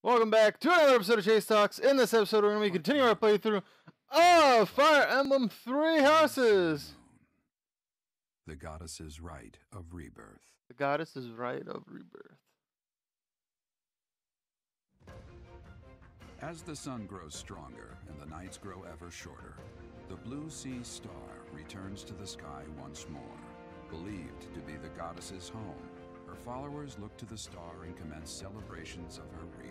Welcome back to another episode of Chase Talks. In this episode, we're going to be continuing our playthrough of Fire Emblem Three Houses. The goddess's rite of rebirth. The goddess's rite of rebirth. As the sun grows stronger and the nights grow ever shorter, the blue sea star returns to the sky once more. Believed to be the goddess's home, her followers look to the star and commence celebrations of her rebirth.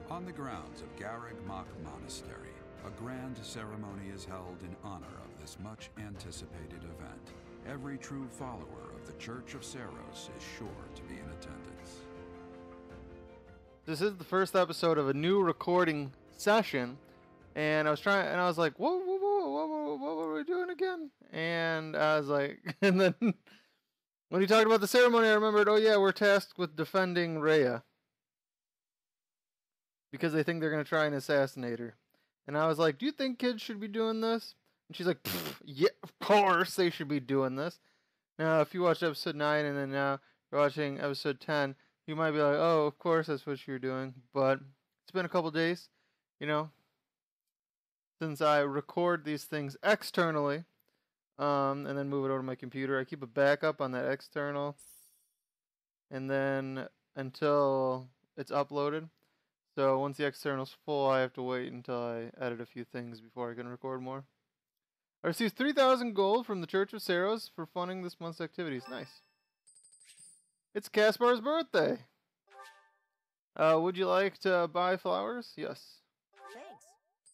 On the grounds of Garreg Mach Monastery, a grand ceremony is held in honor of this much-anticipated event. Every true follower of the Church of Seiros is sure to be in attendance. This is the first episode of a new recording session, and I was like, whoa, what were we doing again? And I was like, and then when he talked about the ceremony, I remembered, oh yeah, we're tasked with defending Rhea. Because they think they're going to try and assassinate her. And I was like, do you think kids should be doing this? And she's like, yeah, of course they should be doing this. Now, if you watched episode 9 and then now you're watching episode 10, you might be like, oh, of course that's what you're doing. But it's been a couple days, you know, since I record these things externally and then move it over to my computer. I keep a backup on that external and then until it's uploaded. So once the external's full, I have to wait until I edit a few things before I can record more. I received 3,000 gold from the Church of Seiros for funding this month's activities. Nice. It's Caspar's birthday. Would you like to buy flowers? Yes. Thanks.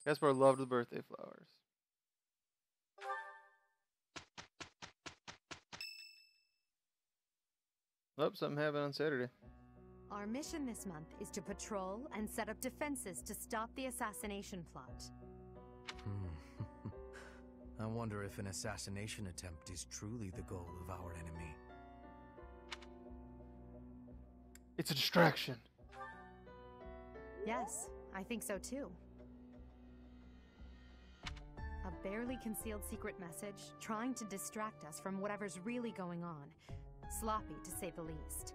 Caspar loved the birthday flowers. Oh, something happened on Saturday. Our mission this month is to patrol and set up defenses to stop the assassination plot. I wonder if an assassination attempt is truly the goal of our enemy. It's a distraction. Yes, I think so too. A barely concealed secret message trying to distract us from whatever's really going on. Sloppy, to say the least.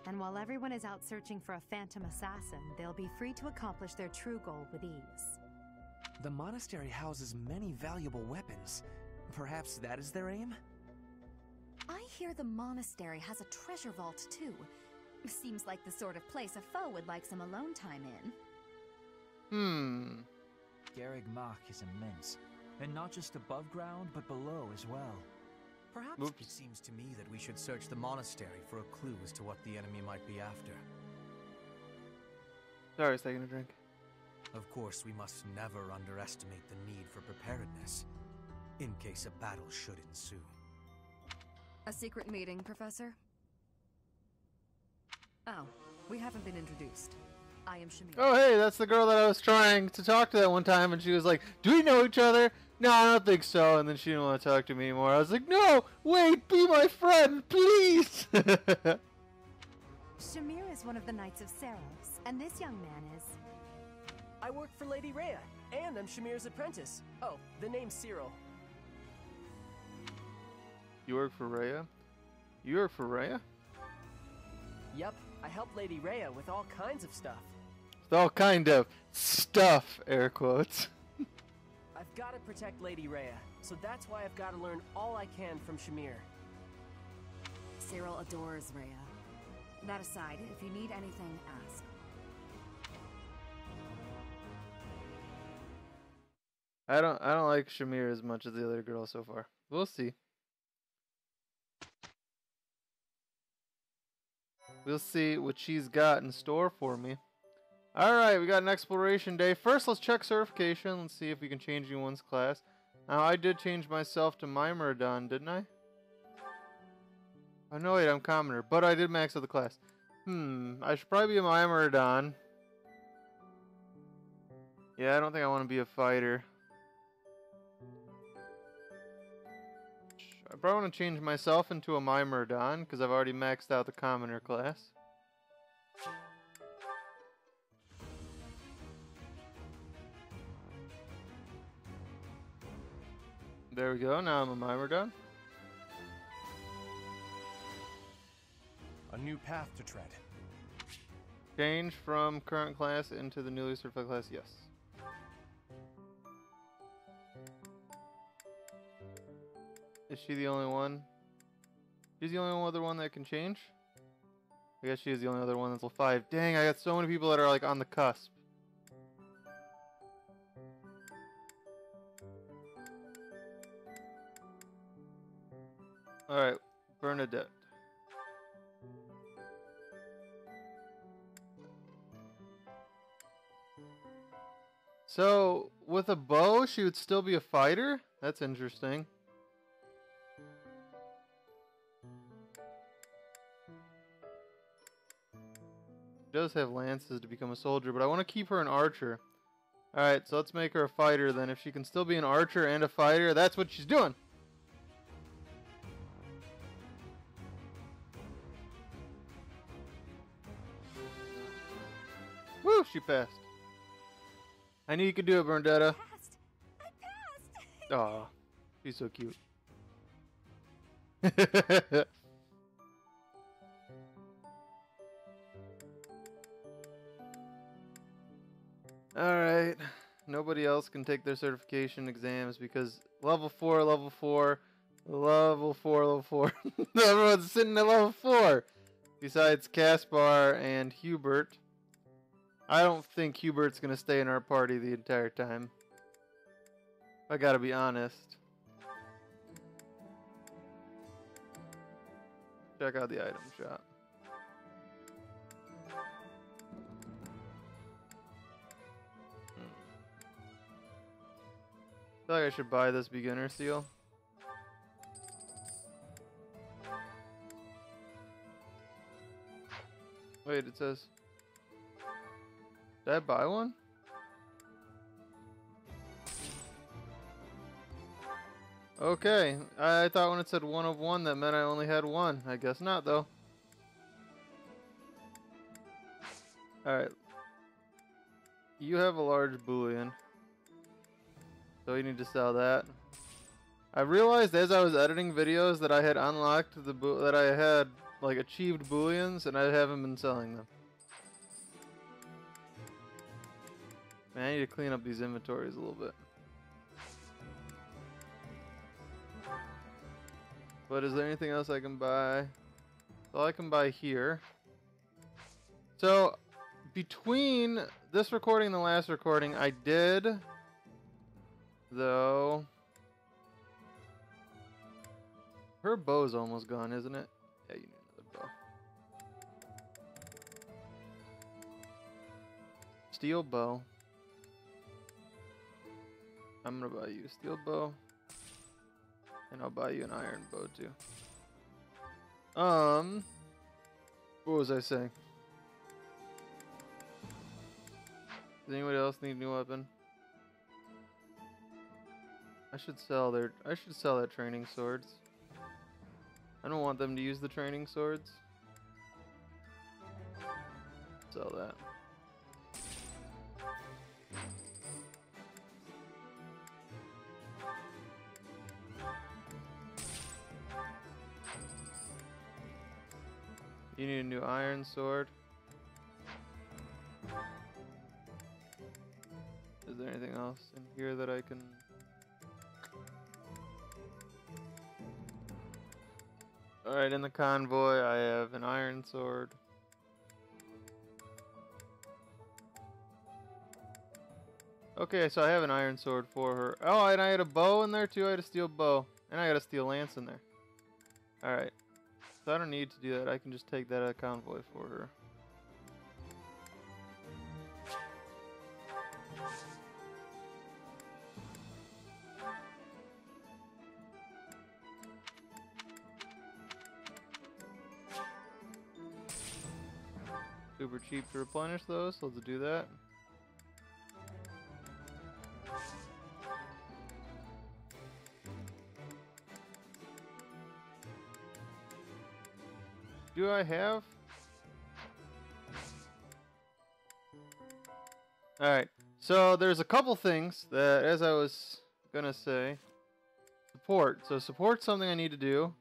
And while everyone is out searching for a phantom assassin, they'll be free to accomplish their true goal with ease. The monastery houses many valuable weapons. Perhaps that is their aim? I hear the monastery has a treasure vault too. Seems like the sort of place a foe would like some alone time in. Garreg Mach is immense, and not just above ground, but below as well. Perhaps it seems to me that we should search the monastery for a clue as to what the enemy might be after. Sorry, I was taking a drink. Of course, we must never underestimate the need for preparedness, in case a battle should ensue. A secret meeting, Professor? Oh, we haven't been introduced. I am Shamir. Oh, hey, that's the girl that I was trying to talk to that one time, and she was like, do we know each other? No, I don't think so. And then she didn't want to talk to me anymore. I was like, no, wait, be my friend, please. Shamir is one of the Knights of Seiros, and this young man is... I work for Lady Rhea, and I'm Shamir's apprentice. Oh, the name's Cyril. You work for Rhea? You work for Rhea? Yep, I help Lady Rhea with all kinds of stuff. With all kind of stuff, air quotes. I've got to protect Lady Rhea, so that's why I've got to learn all I can from Shamir. Cyril adores Rhea. That aside, if you need anything, ask. I don't like Shamir as much as the other girls so far. We'll see. We'll see what she's got in store for me. Alright, we got an exploration day. First, let's check certification. Let's see if we can change anyone's class. Now, I did change myself to Mimrodon, didn't I? Oh, no, wait, I'm commoner. But I did max out the class. I should probably be a Mimrodon. Yeah, I don't think I want to be a fighter. I probably want to change myself into a Mimrodon, because I've already maxed out the commoner class. There we go, now I'm a Mimrodon. A new path to tread. Change from current class into the newly certified class, yes. Is she the only one? She's the only other one that can change? I guess she is the only other one that's level 5. Dang, I got so many people that are like on the cusp. Alright, Bernadette. So, with a bow, she would still be a fighter? That's interesting. She does have lances to become a soldier, but I want to keep her an archer. Alright, so let's make her a fighter then. If she can still be an archer and a fighter, that's what she's doing. Woo, she passed. I knew you could do it, Bernadetta. I passed! Aw, she's so cute. Alright, nobody else can take their certification exams because level 4, level 4, level 4, level 4. Everyone's sitting at level 4 besides Caspar and Hubert. I don't think Hubert's gonna stay in our party the entire time. I gotta be honest. Check out the item shop. I feel like I should buy this beginner seal. Wait, it says... Did I buy one? Okay, I thought when it said 1 of 1 that meant I only had 1. I guess not though. Alright. You have a large bullion. So you need to sell that. I realized as I was editing videos that I had unlocked that I had like achieved bullions and I haven't been selling them. Man, I need to clean up these inventories a little bit. But is there anything else I can buy? That's all I can buy here. So, between this recording and the last recording, I did, though... Her bow's almost gone, isn't it? Yeah, you need another bow. Steel bow. I'm gonna buy you a steel bow. And I'll buy you an iron bow too. What was I saying? Does anybody else need a new weapon? I should sell their training swords. I don't want them to use the training swords. Sell that. You need a new iron sword. Is there anything else in here that I can... Alright, in the convoy I have an iron sword. Okay, so I have an iron sword for her. Oh, and I had a bow in there too. I had a steel bow. And I got a steel lance in there. Alright. So I don't need to do that. I can just take that out of convoy for her. Super cheap to replenish those, so let's do that. Do I have? Alright, so there's a couple things that, as I was gonna say, support. So support's something I need to do.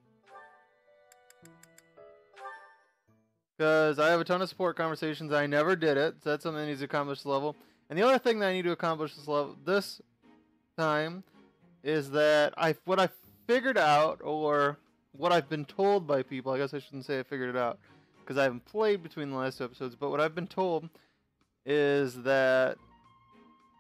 because I have a ton of support conversations. I never did it, so that's something that needs to accomplish this level. And the other thing that I need to accomplish this time is that what I figured out, or what I've been told by people. I guess I shouldn't say I figured it out, because I haven't played between the last 2 episodes. But what I've been told is that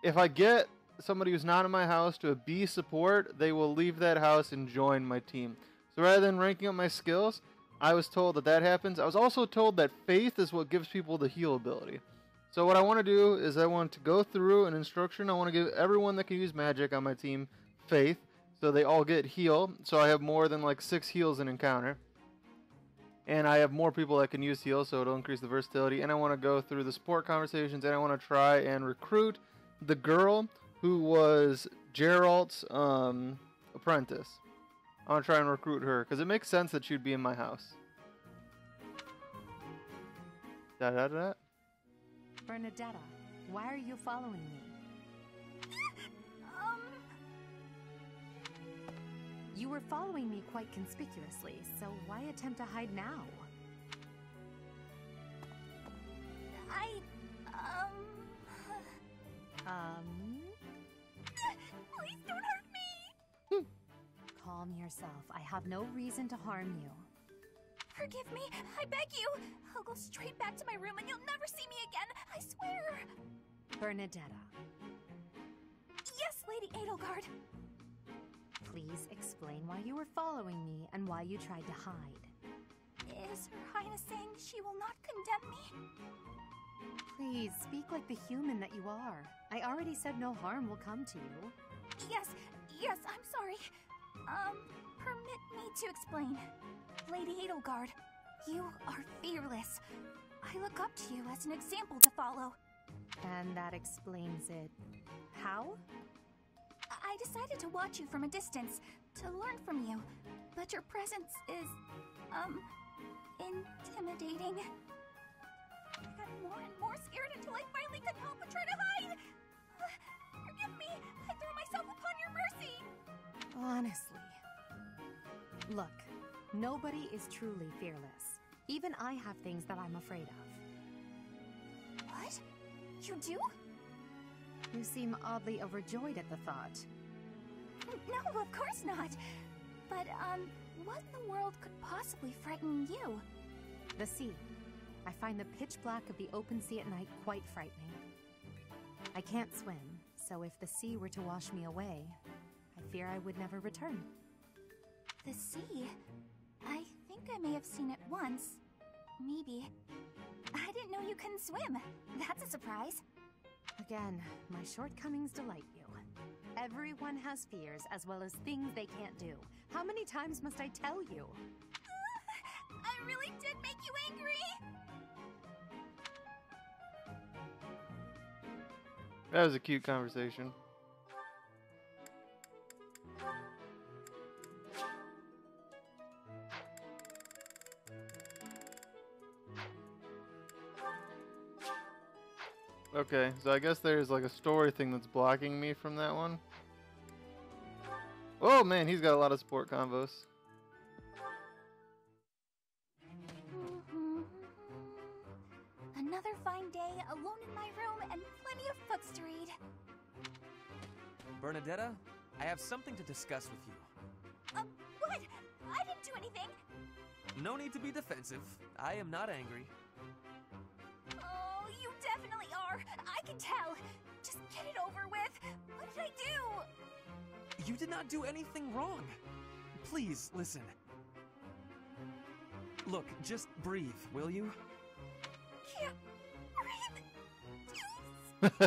if I get somebody who's not in my house to a B support, they will leave that house and join my team. So rather than ranking up my skills, I was told that happens. I was also told that faith is what gives people the heal ability. So what I want to do is I want to go through an instruction. I want to give everyone that can use magic on my team faith, so they all get heal. So I have more than like 6 heals in encounter. And I have more people that can use heal, so it'll increase the versatility. And I want to go through the support conversations, and I want to try and recruit the girl who was Geralt's apprentice. I want to try and recruit her, because it makes sense that she'd be in my house. Da-da-da. Bernadetta, why are you following me? You were following me quite conspicuously, so why attempt to hide now? Please don't hurt me! Calm yourself. I have no reason to harm you. Forgive me, I beg you! I'll go straight back to my room and you'll never see me again, I swear! Bernadetta. Yes, Lady Edelgard. Please explain why you were following me and why you tried to hide. Is Her Highness saying she will not condemn me? Please, speak like the human that you are. I already said no harm will come to you. Yes, I'm sorry. Permit me to explain. Lady Edelgard, you are fearless. I look up to you as an example to follow. And that explains it. How? I decided to watch you from a distance, to learn from you, but your presence is, intimidating. I got more and more scared until I finally couldn't help but try to hide! Forgive me, I threw myself upon your mercy! Honestly. Look, nobody is truly fearless. Even I have things that I'm afraid of. What? You do? You seem oddly overjoyed at the thought. No, of course not. But, what in the world could possibly frighten you? The sea. I find the pitch black of the open sea at night quite frightening. I can't swim, so if the sea were to wash me away, I fear I would never return. The sea? I think I may have seen it once. Maybe. I didn't know you couldn't swim. That's a surprise. Again, my shortcomings delight you. Everyone has fears as well as things they can't do. How many times must I tell you? I really did make you angry! That was a cute conversation. Okay, so I guess there's like a story thing that's blocking me from that one. Oh man, he's got a lot of support combos. Another fine day, alone in my room, and plenty of books to read. Bernadetta, I have something to discuss with you. What? I didn't do anything! No need to be defensive. I am not angry. Oh, you definitely are! I can tell! Just get it over with! What did I do? You did not do anything wrong. Please, listen. Look, just breathe, will you? Can't breathe!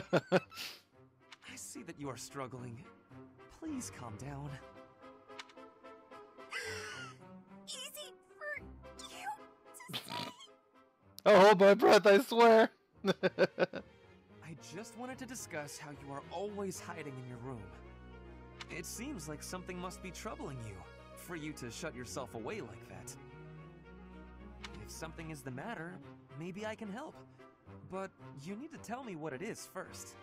I see that you are struggling. Please calm down. Easy for you to say. Oh, hold my breath, I swear. I just wanted to discuss how you are always hiding in your room. It seems like something must be troubling you, for you to shut yourself away like that. If something is the matter, maybe I can help. But you need to tell me what it is first.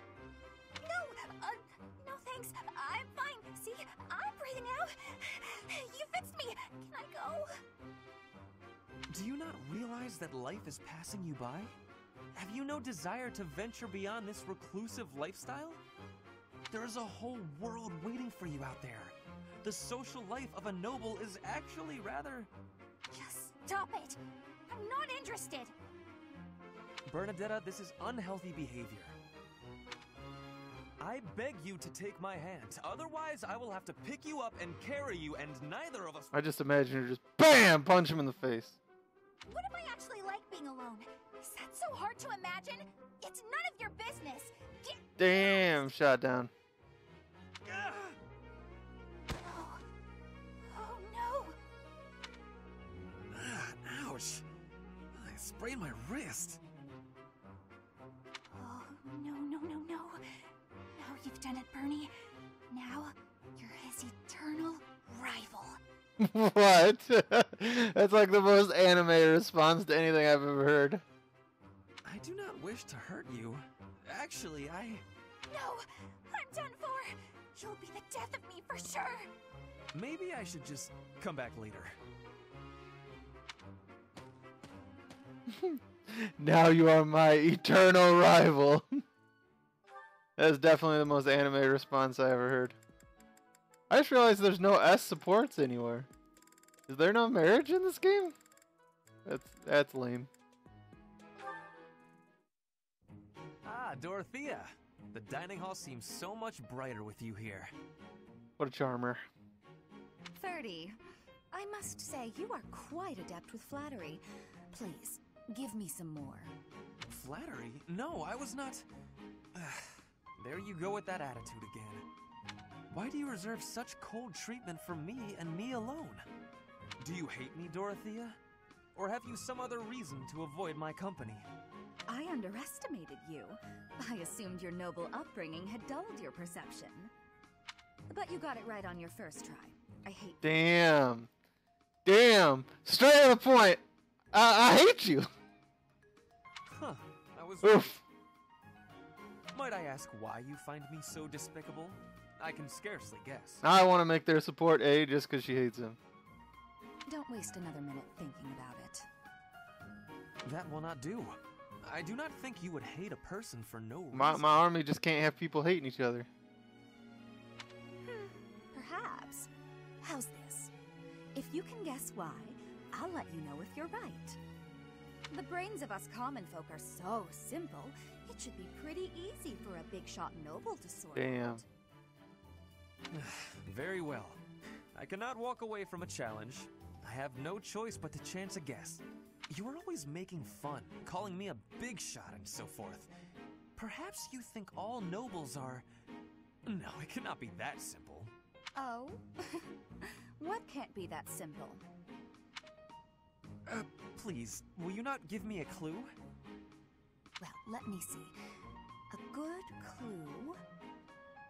No thanks. I'm fine. See, I'm breathing now. You fixed me. Can I go? Do you not realize that life is passing you by? Have you no desire to venture beyond this reclusive lifestyle? There is a whole world waiting for you out there. The social life of a noble is actually rather... Just stop it! I'm not interested! Bernadetta, this is unhealthy behavior. I beg you to take my hand. Otherwise, I will have to pick you up and carry you, and neither of us... I just imagine her just BAM! Punch him in the face. What am I actually like being alone? Is that so hard to imagine? It's none of your business. Damn, shot down. Oh. Oh no. Ouch. I sprained my wrist. Oh no, no, no, no. Now you've done it, Bernie. Now you're his eternal rival. What? That's like the most anime response to anything I've ever heard. I do not wish to hurt you. Actually, No, I'm done for. You'll be the death of me for sure. Maybe I should just come back later. Now you are my eternal rival. That's definitely the most anime response I ever heard. I just realized there's no S supports anywhere. Is there no marriage in this game? That's lame. Ah, Dorothea. The dining hall seems so much brighter with you here. What a charmer. 30. I must say, you are quite adept with flattery. Please, give me some more. Flattery? No, I was not... There you go with that attitude again. Why do you reserve such cold treatment for me and me alone? Do you hate me, Dorothea? Or have you some other reason to avoid my company? I underestimated you. I assumed your noble upbringing had dulled your perception. But you got it right on your first try. I hate... Damn. Damn. Straight to the point. I hate you. Huh. I was... Oof. Might I ask why you find me so despicable? I can scarcely guess. I want to make their support A just because she hates him. Don't waste another minute thinking about it. That will not do. I do not think you would hate a person for no reason. My army just can't have people hating each other. Perhaps. How's this? If you can guess why, I'll let you know if you're right. The brains of us common folk are so simple, it should be pretty easy for a big shot noble to sort Damn. out. Very well. I cannot walk away from a challenge. I have no choice but to chance a guess. You are always making fun, calling me a big shot and so forth. Perhaps you think all nobles are... No, it cannot be that simple. Oh? What can't be that simple? Please, will you not give me a clue? Well, let me see. A good clue?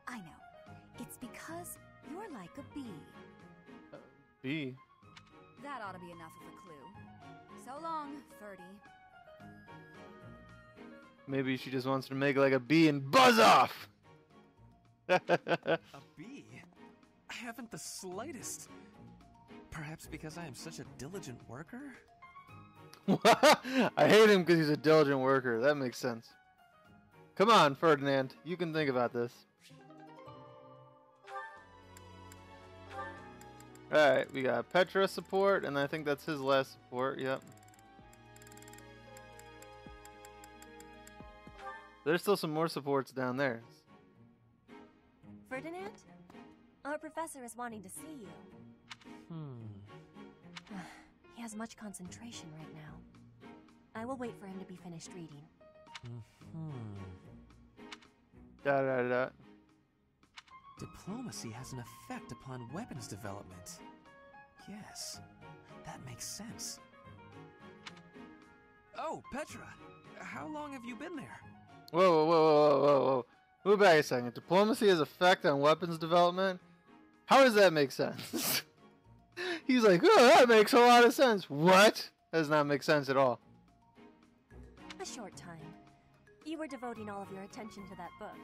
I know. It's because you're like a bee. B. That ought to be enough of a clue. So long, 30. Maybe she just wants to make like a bee and buzz off. A bee? I haven't the slightest. Perhaps because I am such a diligent worker? I hate him because he's a diligent worker. That makes sense. Come on, Ferdinand. You can think about this. Alright, we got Petra support, and I think that's his last support. Yep. There's still some more supports down there. Ferdinand? Our professor is wanting to see you. He has much concentration right now. I will wait for him to be finished reading. Da. Diplomacy has an effect upon weapons development. Yes, that makes sense. Oh, Petra, how long have you been there? Whoa. Move back a second. Diplomacy has effect on weapons development? How does that make sense? He's like, oh, that makes a lot of sense. What? That does not make sense at all. A short time. You were devoting all of your attention to that book.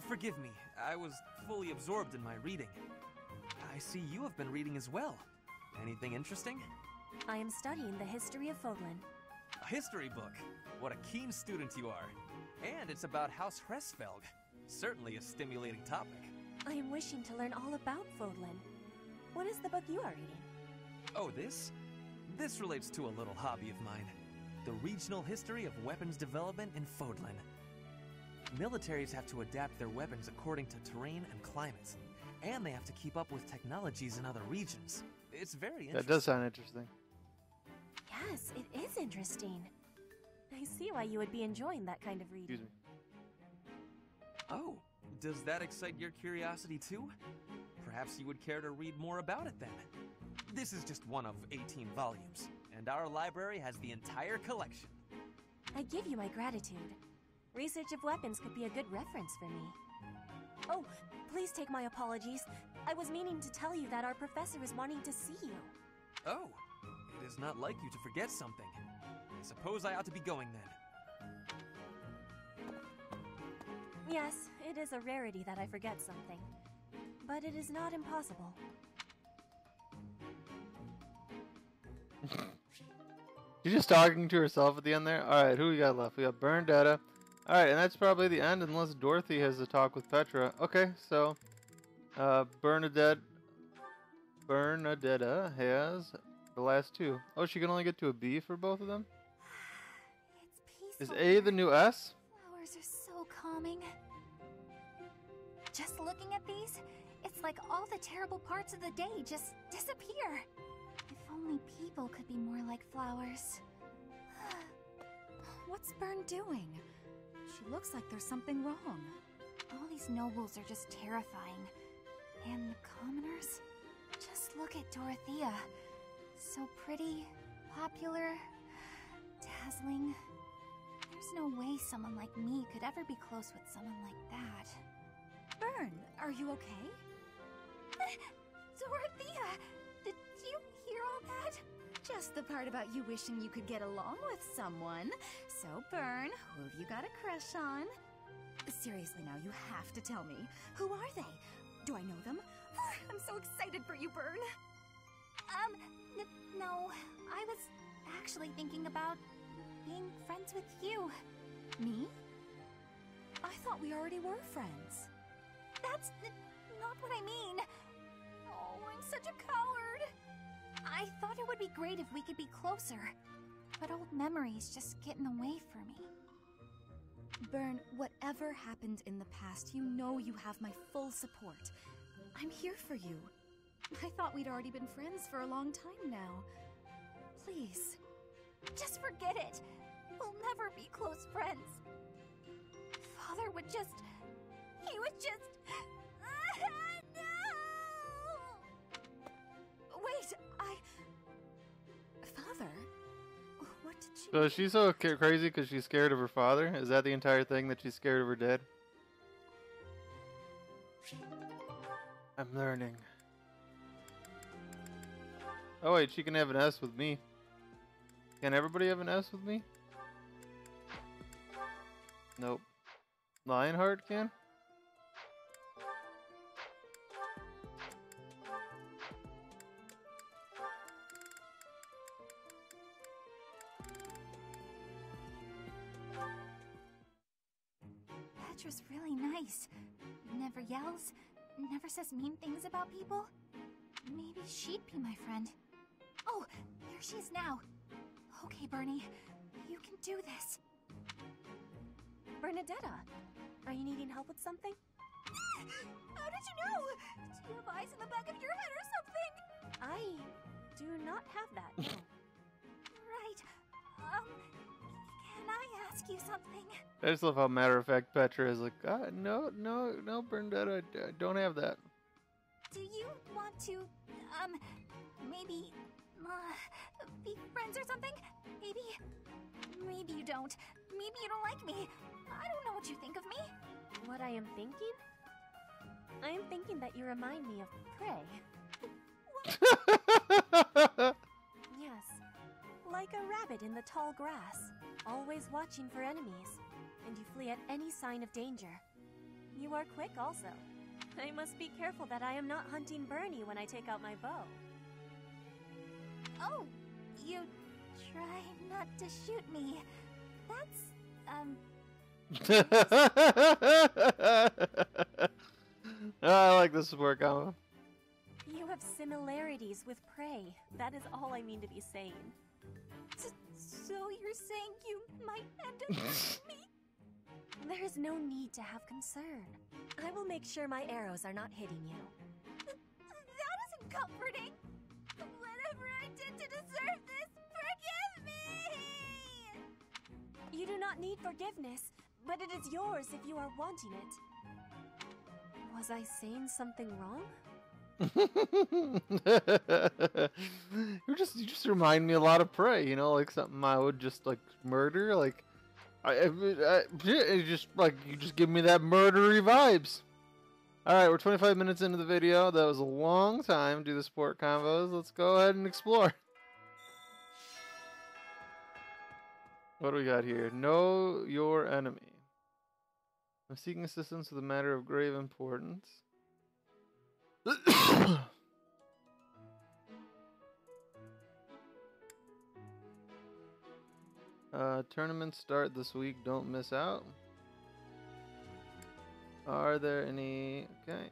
Forgive me, I was fully absorbed in my reading. I see you have been reading as well. Anything interesting? I am studying the history of Fodlan. A history book? What a keen student you are. And it's about House Hresfelg. Certainly a stimulating topic. I am wishing to learn all about Fodlan. What is the book you are reading? Oh, this? This relates to a little hobby of mine. The regional history of weapons development in Fodlan. Militaries have to adapt their weapons according to terrain and climate. And they have to keep up with technologies in other regions. It's very interesting. That does sound interesting. Yes, it is interesting. I see why you would be enjoying that kind of reading. Excuse me. Oh, does that excite your curiosity too? Perhaps you would care to read more about it then. This is just one of 18 volumes, and our library has the entire collection. I give you my gratitude. Research of weapons could be a good reference for me. Oh, please take my apologies. I was meaning to tell you that our professor is wanting to see you. Oh, it is not like you to forget something. I suppose I ought to be going then. Yes, it is a rarity that I forget something. But it is not impossible. She's just talking to herself at the end there. Alright, who we got left? We got Bernadetta. Alright, and that's probably the end unless Dorothy has a talk with Petra. Okay, so Bernadetta has the last two. Oh, she can only get to a B for both of them? It's Is peaceful. A the new S? Flowers are so calming. Just looking at these, it's like all the terrible parts of the day just disappear. If only people could be more like flowers. What's Bern doing? She looks like there's something wrong. All these nobles are just terrifying. And the commoners? Just look at Dorothea. So pretty, popular, dazzling. There's no way someone like me could ever be close with someone like that. Bern, are you okay? Dorothea! Did you hear all that? Just the part about you wishing you could get along with someone. So, Bern, who have you got a crush on? Seriously now, you have to tell me. Who are they? Do I know them? I'm so excited for you, Bern. No. I was actually thinking about being friends with you. Me? I thought we already were friends. That's not what I mean. Oh, I'm such a coward. I thought it would be great if we could be closer. But old memories just get in the way for me. Bern, whatever happened in the past, you know you have my full support. I'm here for you. I thought we'd already been friends for a long time now. Please. Just forget it. We'll never be close friends. Father would just... He would just... No! Wait, Father? What did you... So is she so crazy because she's scared of her father? Is that the entire thing, that she's scared of her dad? I'm learning. Oh wait, she can have an S with me. Can everybody have an S with me? Nope. Lionheart can? Petra's really nice. Never yells, never says mean things about people. Maybe she'd be my friend. Oh, there she is now. Okay, Bernie, you can do this. Bernadetta, are you needing help with something? How did you know? Do you have eyes in the back of your head or something? I do not have that, no. Right. Can I ask you something? I just love how matter of fact Petra is like, no, Bernadetta, I don't have that. Do you want to, maybe, be friends or something? Maybe you don't. Maybe you don't like me. I don't know what you think of me. What I am thinking? I am thinking that you remind me of prey. Yes, like a rabbit in the tall grass, always watching for enemies, and you flee at any sign of danger. You are quick also. I must be careful that I am not hunting Bernie when I take out my bow. Oh, You try not to shoot me. I like the support combo. You have similarities with Prey. That is all I mean to be saying. So you're saying you might end up with me? There is no need to have concern. I will make sure my arrows are not hitting you. That isn't comforting. Whatever I did to deserve this, forgive me! You do not need forgiveness, but it is yours if you are wanting it. Was I saying something wrong? you just remind me a lot of Prey, you know, like something I would just like murder, like you just give me that murdery vibes. All right, we're 25 minutes into the video. That was a long time. Do the sport combos. Let's go ahead and explore. What do we got here? Know your enemy. I'm seeking assistance with a matter of grave importance. Tournaments start this week. Don't miss out. Are there any? Okay.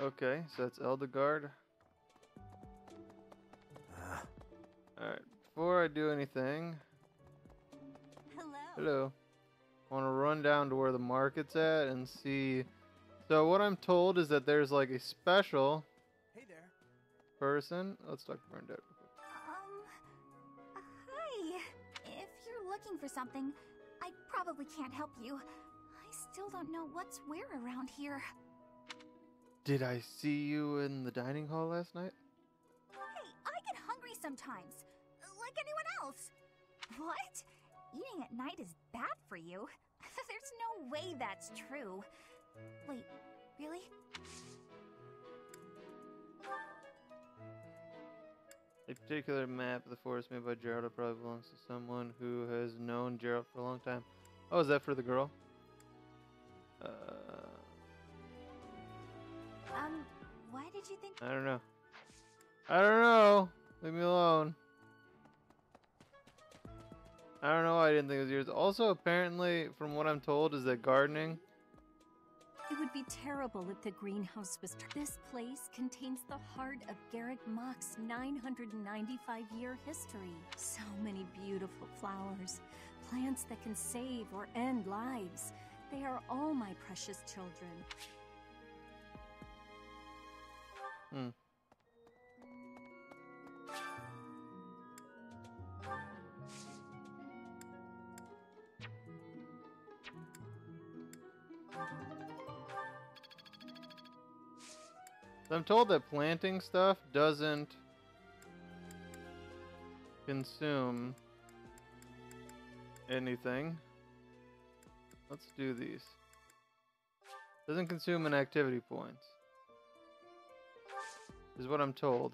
Okay, so that's Eldegard. Alright, before I do anything... Hello. I want to run down to where the market's at and see... So what I'm told is that there's like a special... Hey there. Person. Let's talk to Bernadette. Hi. If you're looking for something, I probably can't help you. I still don't know what's where around here. Did I see you in the dining hall last night? Hey, I get hungry sometimes. Like anyone else. What? Eating at night is bad for you? There's no way that's true. Wait, really? A particular map of the forest made by Gerald probably belongs to someone who has known Gerald for a long time. Oh, is that for the girl? Why did you think? I don't know. I don't know. Leave me alone. I don't know why I didn't think it was yours. Also, apparently, from what I'm told, is that gardening... It would be terrible if the greenhouse was... This place contains the heart of Garrick Mach's 995-year history. So many beautiful flowers, plants that can save or end lives. They are all my precious children. So I'm told that planting stuff doesn't consume anything. Let's do these. Doesn't consume an activity points. Is what I'm told.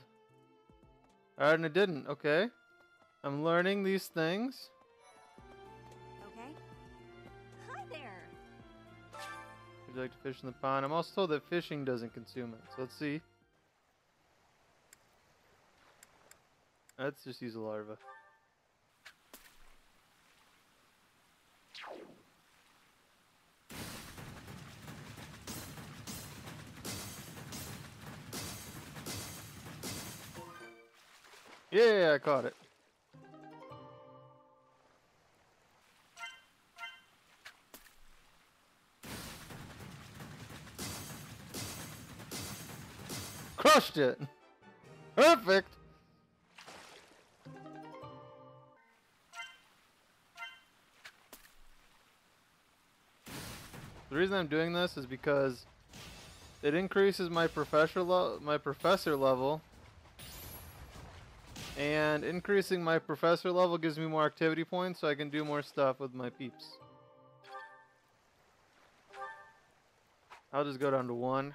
Alright, and it didn't. Okay. I'm learning these things. Okay. Hi there. Would you like to fish in the pond? I'm also told that fishing doesn't consume it. So let's see. Let's just use a larva. Yeah, I caught it. Crushed it. Perfect. The reason I'm doing this is because it increases my professor level. And increasing my professor level gives me more activity points so I can do more stuff with my peeps. I'll just go down to 1.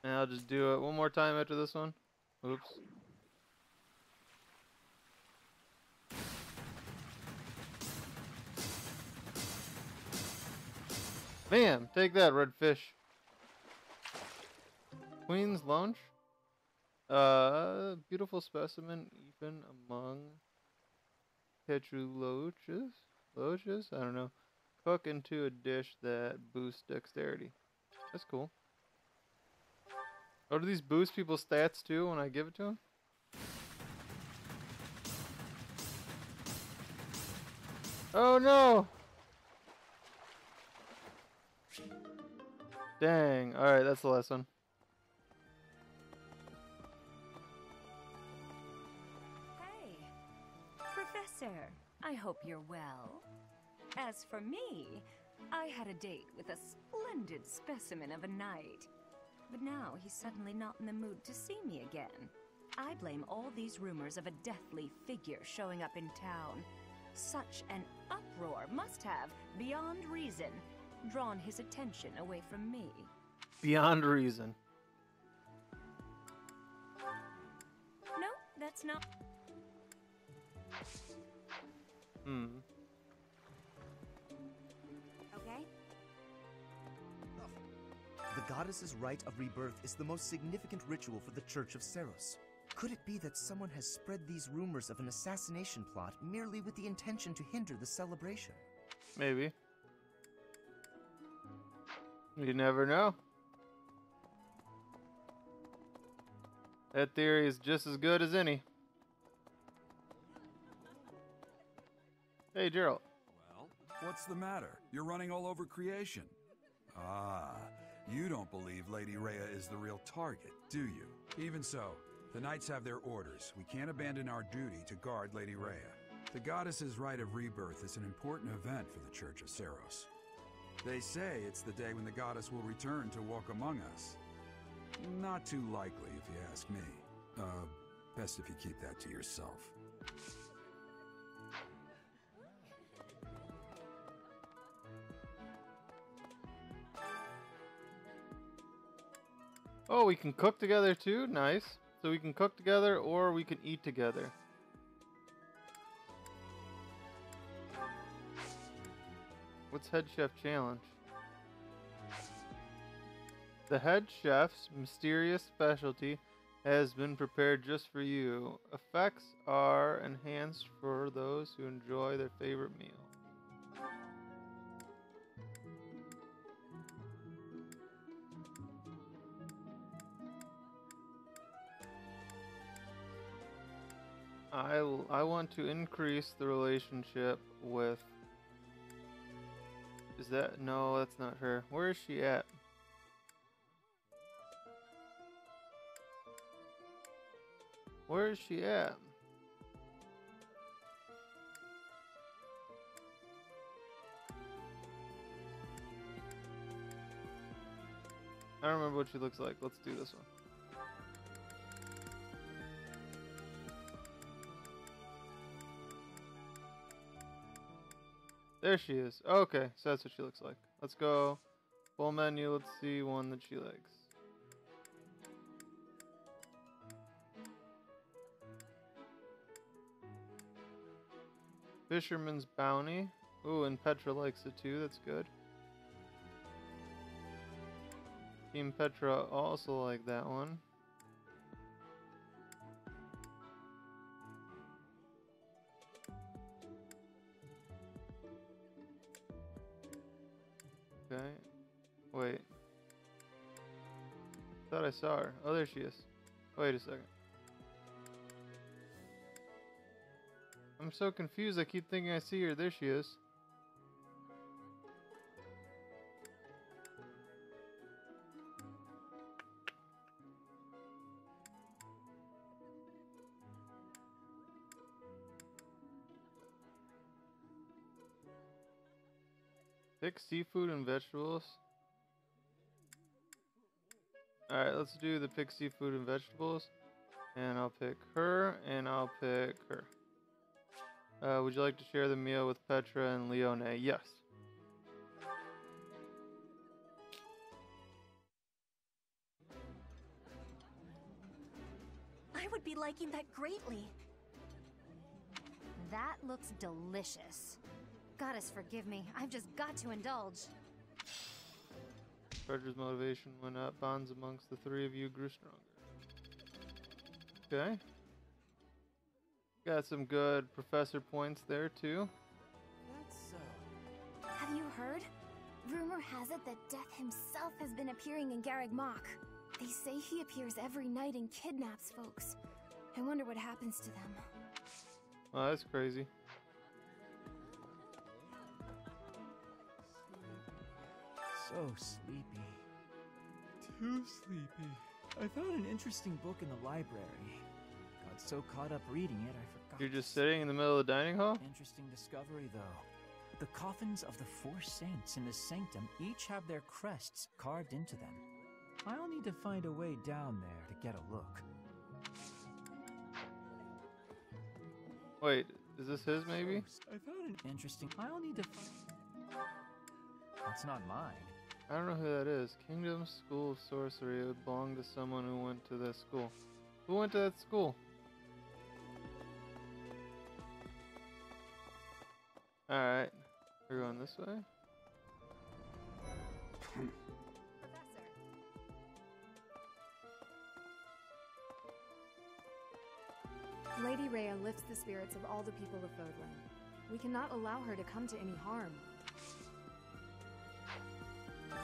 And I'll just do it one more time after this one. Oops. Bam! Take that, red fish. Queen's Lounge? Beautiful specimen even among petroloches? Loches? I don't know. Cook into a dish that boosts dexterity. That's cool. Oh, do these boost people's stats too when I give it to them? Oh no! Dang. Alright, that's the last one. Hey, Professor, I hope you're well. As for me, I had a date with a splendid specimen of a knight. But now he's suddenly not in the mood to see me again. I blame all these rumors of a deathly figure showing up in town. Such an uproar must have, beyond reason, drawn his attention away from me. Beyond reason. No, that's not. Okay? The goddess's rite of rebirth is the most significant ritual for the Church of Seros. Could it be that someone has spread these rumors of an assassination plot merely with the intention to hinder the celebration? Maybe. You never know. That theory is just as good as any. Hey, Gerald. Well, what's the matter? You're running all over creation. Ah, you don't believe Lady Rhea is the real target, do you? Even so, the Knights have their orders. We can't abandon our duty to guard Lady Rhea. The goddess's rite of rebirth is an important event for the Church of Seros. They say it's the day when the goddess will return to walk among us. Not too likely, if you ask me. Best if you keep that to yourself. Oh, we can cook together too? Nice. So we can cook together or we can eat together. What's Head Chef Challenge? The head chef's mysterious specialty has been prepared just for you. Effects are enhanced for those who enjoy their favorite meal. I want to increase the relationship with... Is that... No, that's not her. Where is she at? Where is she at? I don't remember what she looks like. Let's do this one. There she is. Okay, so that's what she looks like. Let's go. Full menu. Let's see one that she likes. Fisherman's Bounty. Ooh, and Petra likes it too. That's good. Team Petra also like that one. Okay. Wait. Thought I saw her. Oh, there she is. Wait a second. I'm so confused. I keep thinking I see her. There she is. Pick seafood and vegetables. Alright, let's do the pick seafood and vegetables. And I'll pick her, and I'll pick her. Would you like to share the meal with Petra and Leone? Yes. I would be liking that greatly. That looks delicious. Goddess, forgive me. I've just got to indulge. Frederick's motivation went up. Bonds amongst the three of you grew stronger. Okay. Got some good professor points there, too. That's so. Have you heard? Rumor has it that Death himself has been appearing in Garreg Mach. They say he appears every night and kidnaps folks. I wonder what happens to them. Oh, that's crazy. So sleepy. Too sleepy. I found an interesting book in the library. Got so caught up reading it, I forgot. You're just sitting in the middle of the dining hall? Interesting discovery, though. The coffins of the 4 saints in the sanctum each have their crests carved into them. I'll need to find a way down there to get a look. Wait, is this his maybe? I found an interesting... I'll need to find... That's not mine. I don't know who that is. Kingdom School of Sorcery. It would belong to someone who went to that school. Who went to that school? Alright. We're going this way? Lady Rhea lifts the spirits of all the people of Fodlan. We cannot allow her to come to any harm.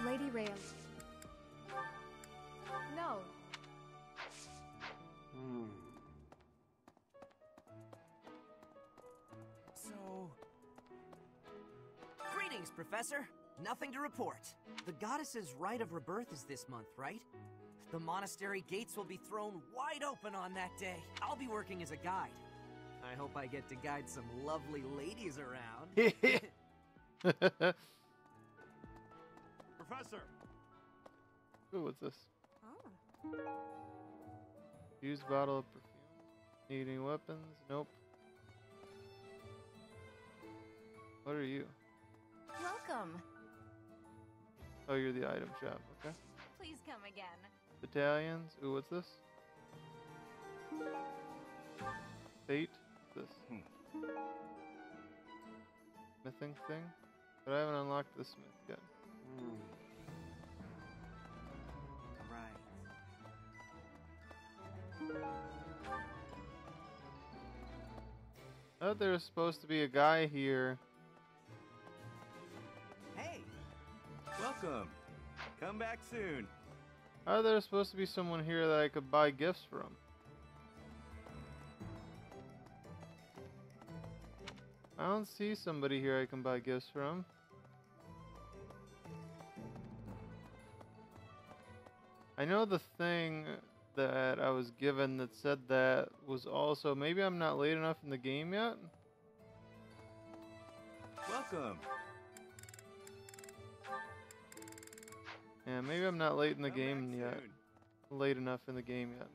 Lady Rhea... No. So... Greetings, Professor. Nothing to report. The goddess's rite of rebirth is this month, right? The monastery gates will be thrown wide open on that day. I'll be working as a guide. I hope I get to guide some lovely ladies around. Professor! Ooh, what's this? Oh. Used bottle of perfume. Need any weapons? Nope. What are you? Welcome. Oh, you're the item shop. Okay. Please come again. Battalions. Ooh, what's this? Fate. What's this? Smithing thing? But I haven't unlocked the smith yet. I thought there was supposed to be a guy here. Hey! Welcome! Come back soon. I thought there was supposed to be someone here that I could buy gifts from. I don't see somebody here I can buy gifts from. I know the thing that I was given that said that was also... Maybe I'm not late enough in the game yet? Welcome! Yeah, maybe I'm not late in the Come game back yet. soon. Late enough in the game yet.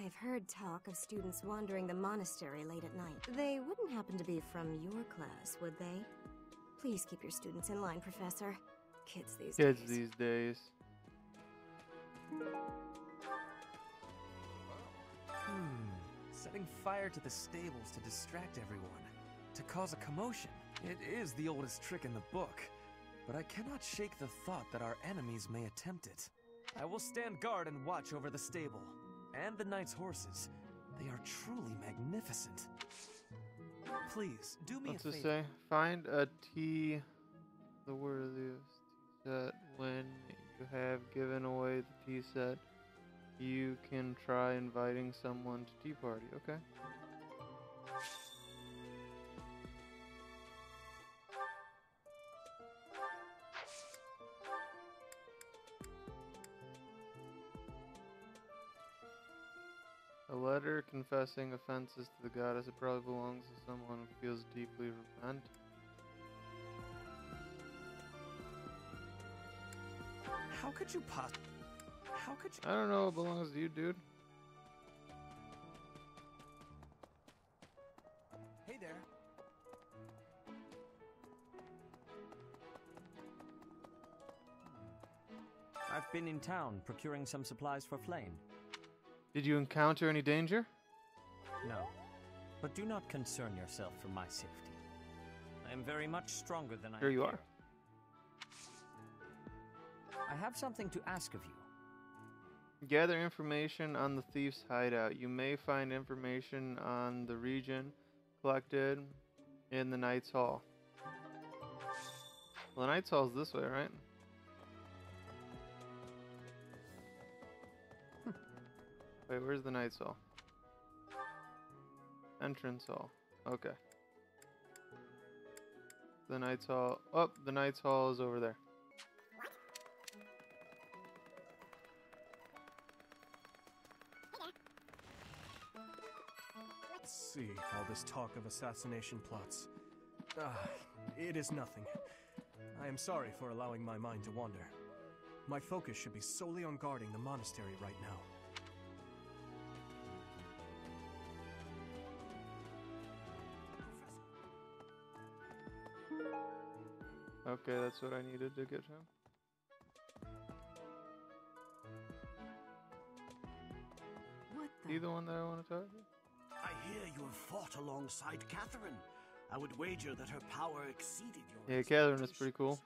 I've heard talk of students wandering the monastery late at night. They wouldn't happen to be from your class, would they? Please keep your students in line, Professor. Kids these days. Setting fire to the stables to distract everyone, to cause a commotion. It is the oldest trick in the book, but I cannot shake the thought that our enemies may attempt it. I will stand guard and watch over the stable. And the knight's horses. They are truly magnificent. Please, do me What's a it favor. say? Find a tea, the worthiest tea set. When you have given away the tea set, you can try inviting someone to tea party. Okay. A letter confessing offenses to the goddess. It probably belongs to someone who feels deeply repent. How could you How could you? I don't know. It belongs to you, dude. Hey there. I've been in town procuring some supplies for Flame. Did you encounter any danger? No, but do not concern yourself for my safety. I am very much stronger than I Here you are. I have something to ask of you. Gather information on the thief's hideout. You may find information on the region collected in the Knight's Hall. Well, the Knight's Hall is this way, right? Wait, where's the Knight's Hall? Entrance Hall. Okay. The Knight's Hall. Oh, the Knight's Hall is over there. Let's see, all this talk of assassination plots. It is nothing. I am sorry for allowing my mind to wander. My focus should be solely on guarding the monastery right now. Okay, that's what I needed to get him. What He the one that I want to talk to? I hear you have fought alongside Catherine. I would wager that her power exceeded your Yeah, Catherine is pretty cool.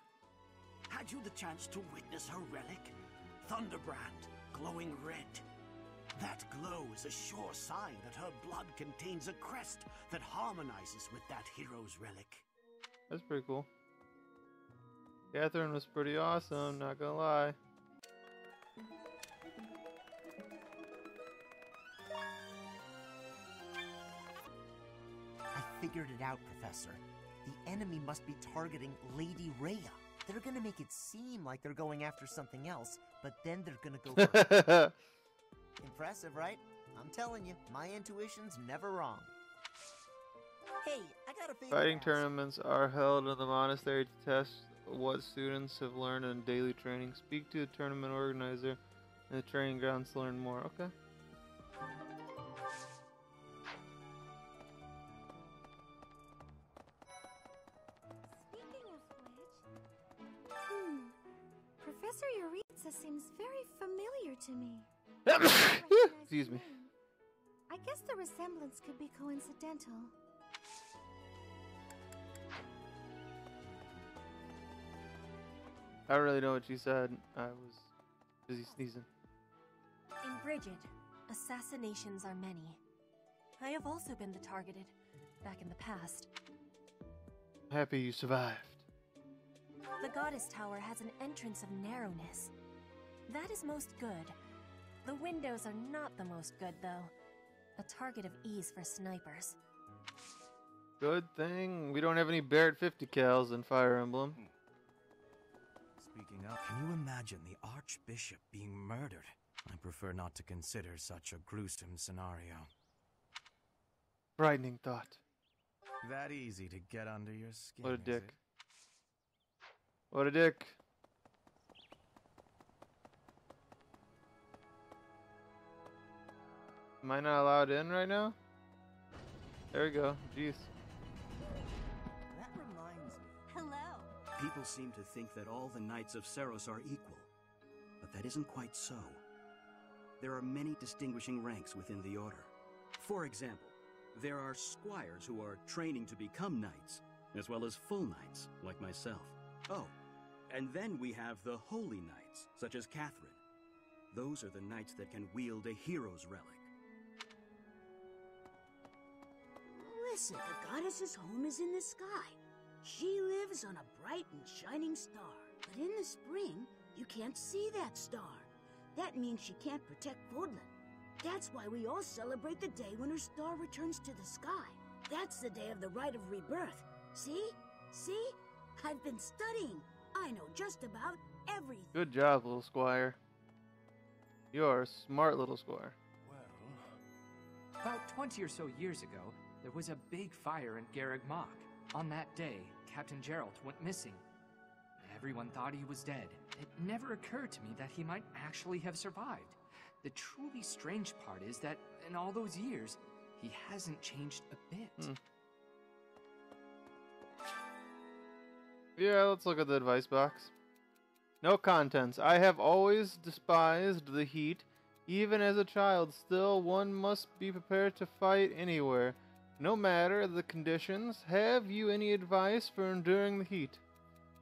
Had you the chance to witness her relic? Thunderbrand, glowing red. That glow is a sure sign that her blood contains a crest that harmonizes with that hero's relic. That's pretty cool. Catherine was pretty awesome, not gonna lie. I figured it out, Professor. The enemy must be targeting Lady Rhea. They're gonna make it seem like they're going after something else, but then they're gonna go for it. Impressive, right? I'm telling you, my intuition's never wrong. Hey, I got a favor. Fighting tournaments are held in the monastery to test what students have learned in daily training. Speak to the tournament organizer in the training grounds to learn more. Okay. Speaking of which, Professor Yuritsa seems very familiar to me. Excuse me. I guess the resemblance could be coincidental. I don't really know what she said. I was busy sneezing. In Brigid, assassinations are many. I have also been the targeted, back in the past. Happy you survived. The Goddess Tower has an entrance of narrowness. That is most good. The windows are not the most good, though. A target of ease for snipers. Good thing we don't have any Barrett 50 cals in Fire Emblem. Speaking up, can you imagine the Archbishop being murdered? I prefer not to consider such a gruesome scenario. Frightening thought. That easy to get under your skin. What a is dick. it? What a dick. Am I not allowed in right now? There we go. Jeez. That reminds me. Hello. People seem to think that all the Knights of Seros are equal, but that isn't quite so. There are many distinguishing ranks within the Order. For example, there are squires who are training to become knights, as well as full knights, like myself. Oh, and then we have the holy knights, such as Catherine. Those are the knights that can wield a hero's relic. Listen, the goddess's home is in the sky. She lives on a bright and shining star. But in the spring, you can't see that star. That means she can't protect Fodlan. That's why we all celebrate the day when her star returns to the sky. That's the day of the rite of rebirth. See? See? I've been studying. I know just about everything. Good job, little squire. You are a smart little squire. Well, about 20 or so years ago, there was a big fire in Garreg Mach. On that day, Captain Gerald went missing. Everyone thought he was dead. It never occurred to me that he might actually have survived. The truly strange part is that in all those years, he hasn't changed a bit. Yeah, let's look at the advice box. No contents. I have always despised the heat. Even as a child, still one must be prepared to fight anywhere, no matter the conditions. Have you any advice for enduring the heat?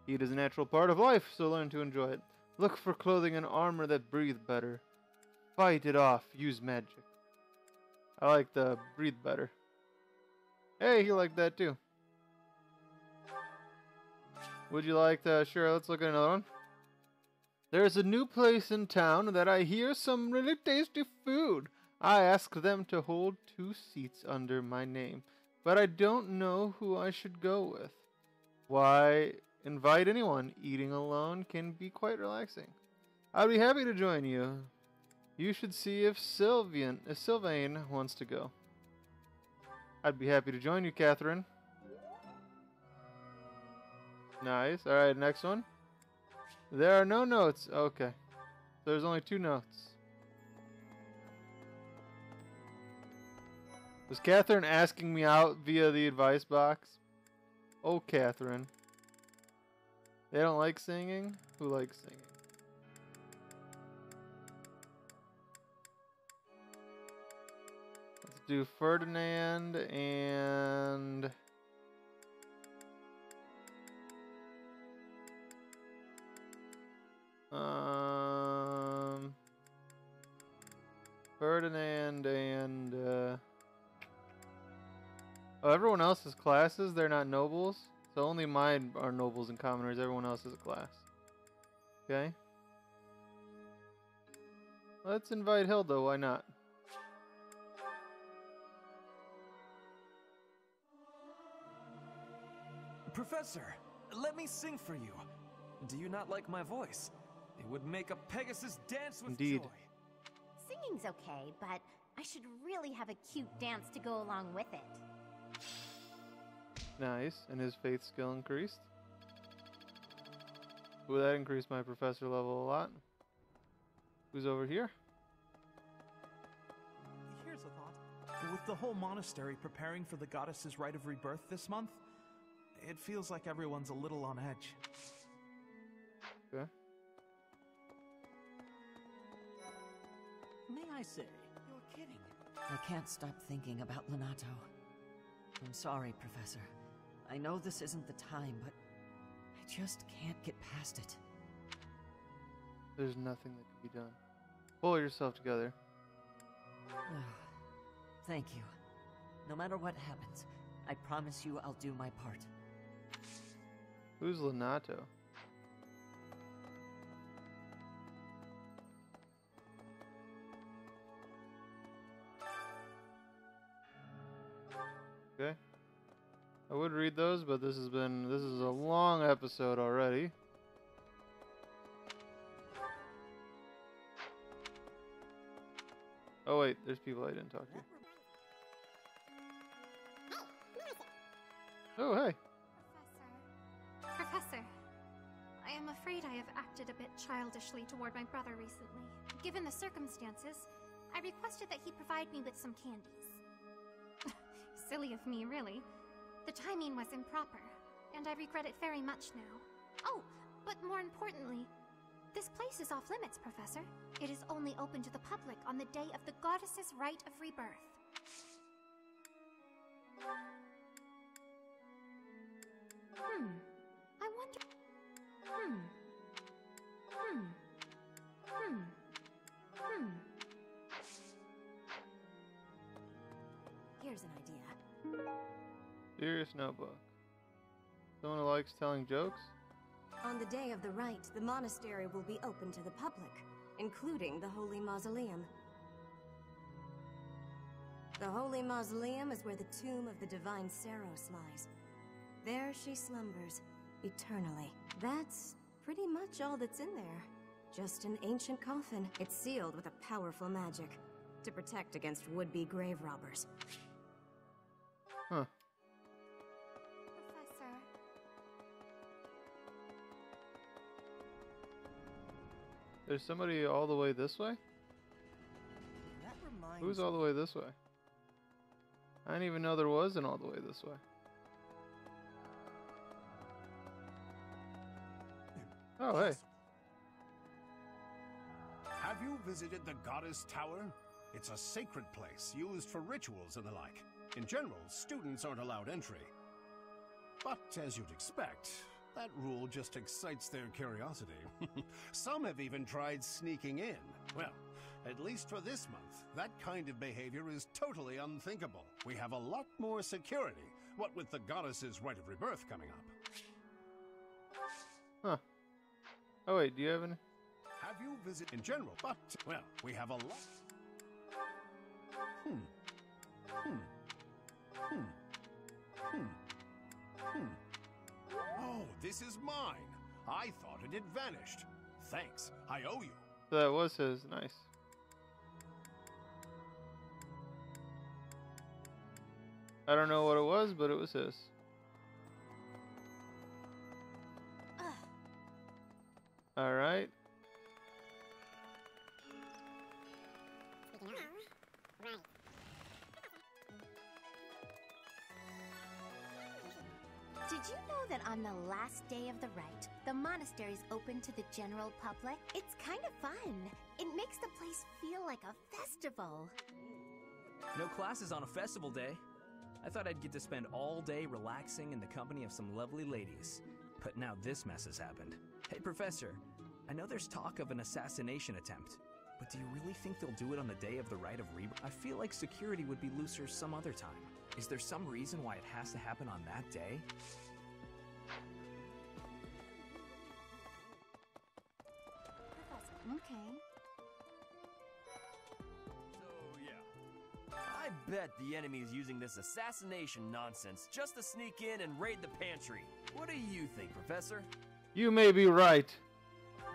Heat is a natural part of life, so learn to enjoy it. Look for clothing and armor that breathe better. Fight it off. Use magic. I like the breathe better. Hey, you like that too. Would you like to? Sure, let's look at another one. There's a new place in town that I hear some really tasty food. I asked them to hold 2 seats under my name, but I don't know who I should go with. Why, invite anyone. Eating alone can be quite relaxing. I'd be happy to join you. You should see if Sylvain wants to go. I'd be happy to join you, Catherine. Nice. Alright, next one. There are no notes. Okay. There's only 2 notes. Was Catherine asking me out via the advice box? Oh, Catherine. They don't like singing? Who likes singing? Let's do Ferdinand and... Ferdinand and oh, everyone else has classes. They're not nobles, so only mine are nobles and commoners. Everyone else is a class. Okay. Let's invite Hilda. Why not? Professor, let me sing for you. Do you not like my voice? It would make a Pegasus dance with Indeed. joy. Singing's okay, but I should really have a cute dance to go along with it. Nice. And his faith skill increased. Ooh, that increased my professor level a lot. Who's over here? Here's a thought. With the whole monastery preparing for the goddess's rite of rebirth this month, it feels like everyone's a little on edge. Okay. May I say, You're kidding. I can't stop thinking about Lenato. I'm sorry, Professor. I know this isn't the time, but I just can't get past it. There's nothing that can be done. Pull yourself together. Thank you. No matter what happens, I promise you I'll do my part. Who's Lenato? Okay. I would read those, but this is a long episode already. Oh wait, there's people I didn't talk to. Oh hey. Professor, I am afraid I have acted a bit childishly toward my brother recently. Given the circumstances, I requested that he provide me with some candies. Silly of me, really. The timing was improper, and I regret it very much now. Oh, but more importantly, this place is off limits, Professor. It is only open to the public on the day of the goddess's rite of rebirth. I wonder... Here's an idea. Serious notebook. Someone who likes telling jokes? On the day of the rite, the monastery will be open to the public, including the Holy Mausoleum. The Holy Mausoleum is where the tomb of the divine Saros lies. There she slumbers, eternally. That's pretty much all that's in there. Just an ancient coffin. It's sealed with a powerful magic to protect against would-be grave robbers. Huh. Professor... There's somebody all the way this way? That reminds Who's all the way this way? I didn't even know there was an all the way this way. Oh, hey. Have you visited the Goddess Tower? It's a sacred place used for rituals and the like. In general, students aren't allowed entry. But as you'd expect, that rule just excites their curiosity. Some have even tried sneaking in. Well, at least for this month, that kind of behavior is totally unthinkable. We have a lot more security, what with the Goddess's Rite of Rebirth coming up. Huh. Oh wait, do you have any? Have you visited in general? But, well, we have a lot. Oh, this is mine. I thought it had vanished. Thanks. I owe you. That was his. Nice. I don't know what it was, but it was his. All right. Did you know that on the last day of the rite, the monastery's open to the general public? It's kind of fun. It makes the place feel like a festival. No classes on a festival day. I thought I'd get to spend all day relaxing in the company of some lovely ladies. But now this mess has happened. Hey, Professor, I know there's talk of an assassination attempt, but do you really think they'll do it on the day of the Rite of Rebirth? I feel like security would be looser some other time. Is there some reason why it has to happen on that day? Okay. So, yeah. I bet the enemy is using this assassination nonsense just to sneak in and raid the pantry. What do you think, Professor? You may be right.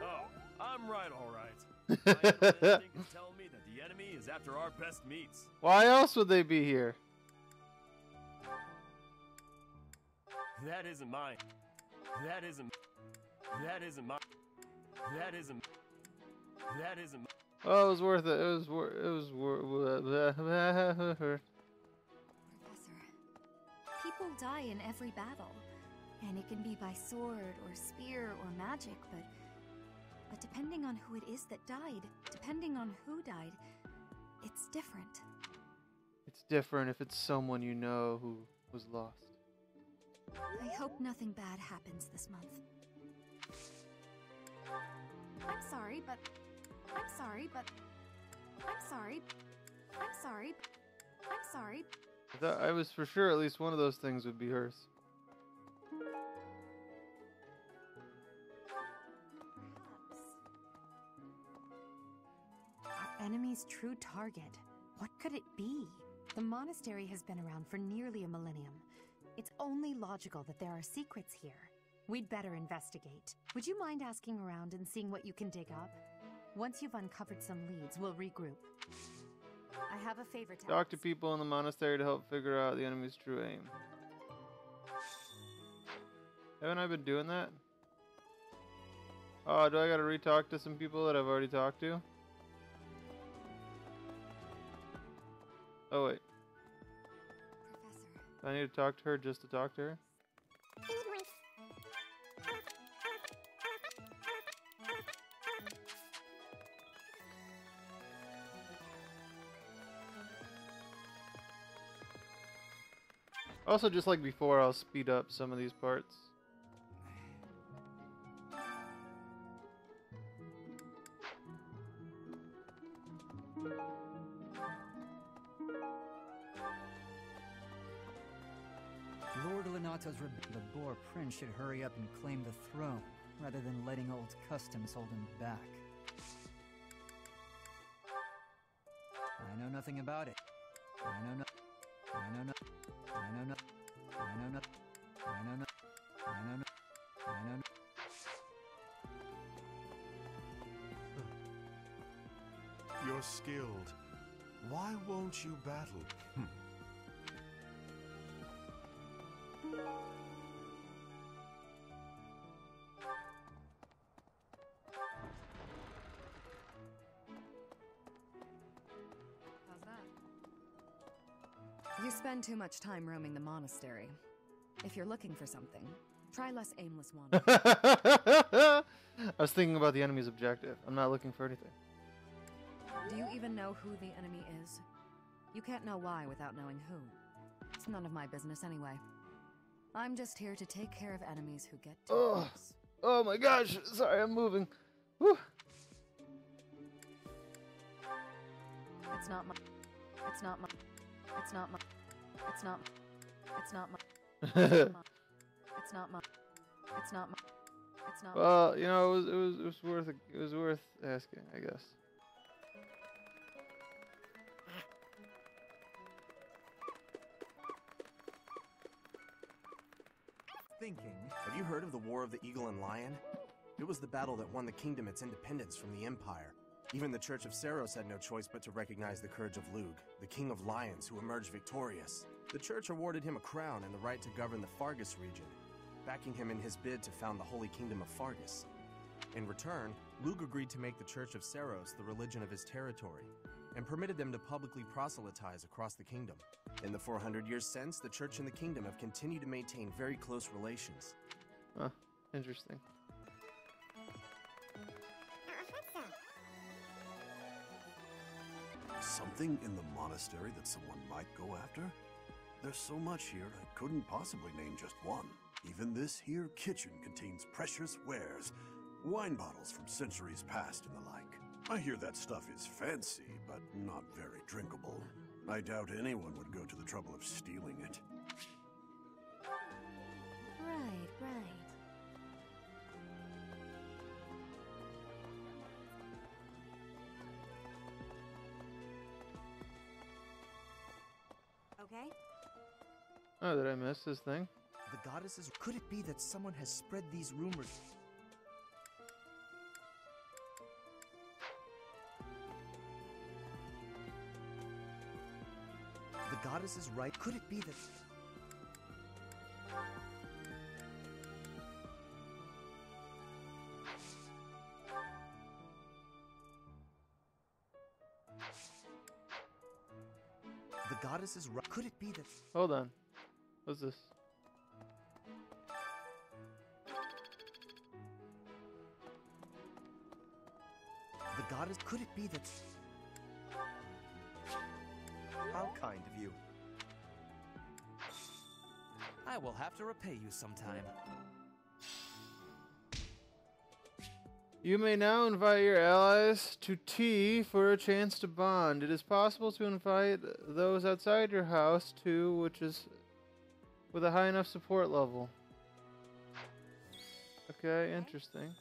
Oh, I'm right, all right. My instinct is telling me that the enemy is after our best meats. Why else would they be here? That isn't mine. That isn't mine. That isn't. Oh, it was worth it. It was worth. People die in every battle, and it can be by sword or spear or magic, but depending on who it is that died, depending on who died, it's different. It's different if it's someone you know who was lost. I hope nothing bad happens this month. I'm sorry, but I thought I was for sure at least one of those things would be hers. Our enemy's true target. What could it be? The monastery has been around for nearly a millennium. It's only logical that there are secrets here. We'd better investigate. Would you mind asking around and seeing what you can dig up? Once you've uncovered some leads, we'll regroup. I have a favor to Talk to people in the monastery to help figure out the enemy's true aim. Haven't I been doing that? Oh, do I gotta re-talk to some people that I've already talked to? Oh wait. Professor. I need to talk to her just to talk to her? Also, just like before, I'll speed up some of these parts. Lord Lenato's the Boar Prince should hurry up and claim the throne, rather than letting old customs hold him back. I know nothing about it. I know no. I know no. I know no. I know no. I know no. I know no. I know no. You're skilled. Why won't you battle? How's that? You spend too much time roaming the monastery. If you're looking for something, try less aimless wandering. I was thinking about the enemy's objective. I'm not looking for anything. Do you even know who the enemy is? You can't know why without knowing who. It's none of my business anyway. I'm just here to take care of enemies who get too close. Oh my gosh! Sorry, I'm moving. Whew. It's not my. It's not my. It's not my. It's not. It's not my. It's not my. It's not my. It's not my. It's not. Well, you know, it was worth asking, I guess. Thinking, have you heard of the War of the Eagle and Lion? It was the battle that won the kingdom its independence from the Empire. Even the Church of Saros had no choice but to recognize the courage of Lug, the King of Lions who emerged victorious. The Church awarded him a crown and the right to govern the Fargus region, backing him in his bid to found the Holy Kingdom of Fargus. In return, Lug agreed to make the Church of Saros the religion of his territory, and permitted them to publicly proselytize across the kingdom. In the 400 years since, the Church and the kingdom have continued to maintain very close relations. Huh, interesting. Something in the monastery that someone might go after? There's so much here, I couldn't possibly name just one. Even this here kitchen contains precious wares, wine bottles from centuries past and the like. I hear that stuff is fancy, but not very drinkable. I doubt anyone would go to the trouble of stealing it. Right, right. Okay. Oh, did I miss this thing? The goddesses, could it be that someone has spread these rumors? The goddess is right. Could it be that... The goddess is right. Could it be that... Hold on. What's this? The goddess... Could it be that... How kind of you. I will have to repay you sometime. You may now invite your allies to tea for a chance to bond. It is possible to invite those outside your house too, which is with a high enough support level. Okay, interesting.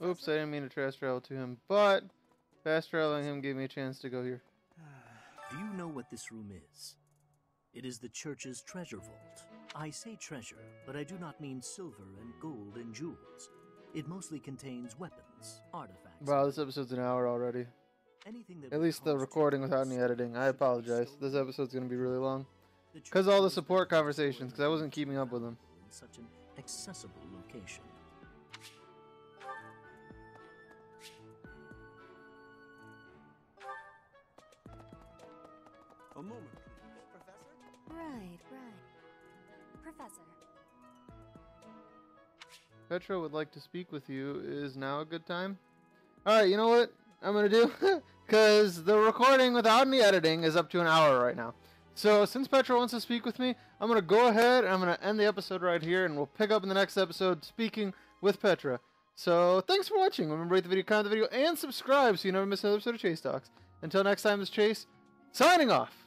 Oops, I didn't mean to fast travel to him, but fast traveling him gave me a chance to go here. Do you know what this room is? It is the church's treasure vault. I say treasure, but I do not mean silver and gold and jewels. It mostly contains weapons, artifacts. Wow, this episode's an hour already. At least the recording without any editing. I apologize. This episode's going to be really long. Because all the support conversations, because I wasn't keeping up with them. In such an accessible location. A moment. Right, right. Professor. Petra would like to speak with you. Is now a good time? Alright, you know what I'm going to do? Because the recording without any editing is up to an hour right now. So since Petra wants to speak with me, I'm going to go ahead and I'm going to end the episode right here. And we'll pick up in the next episode speaking with Petra. So thanks for watching. Remember, rate the video, comment the video, and subscribe so you never miss another episode of Chase Talks. Until next time, this is Chase, signing off.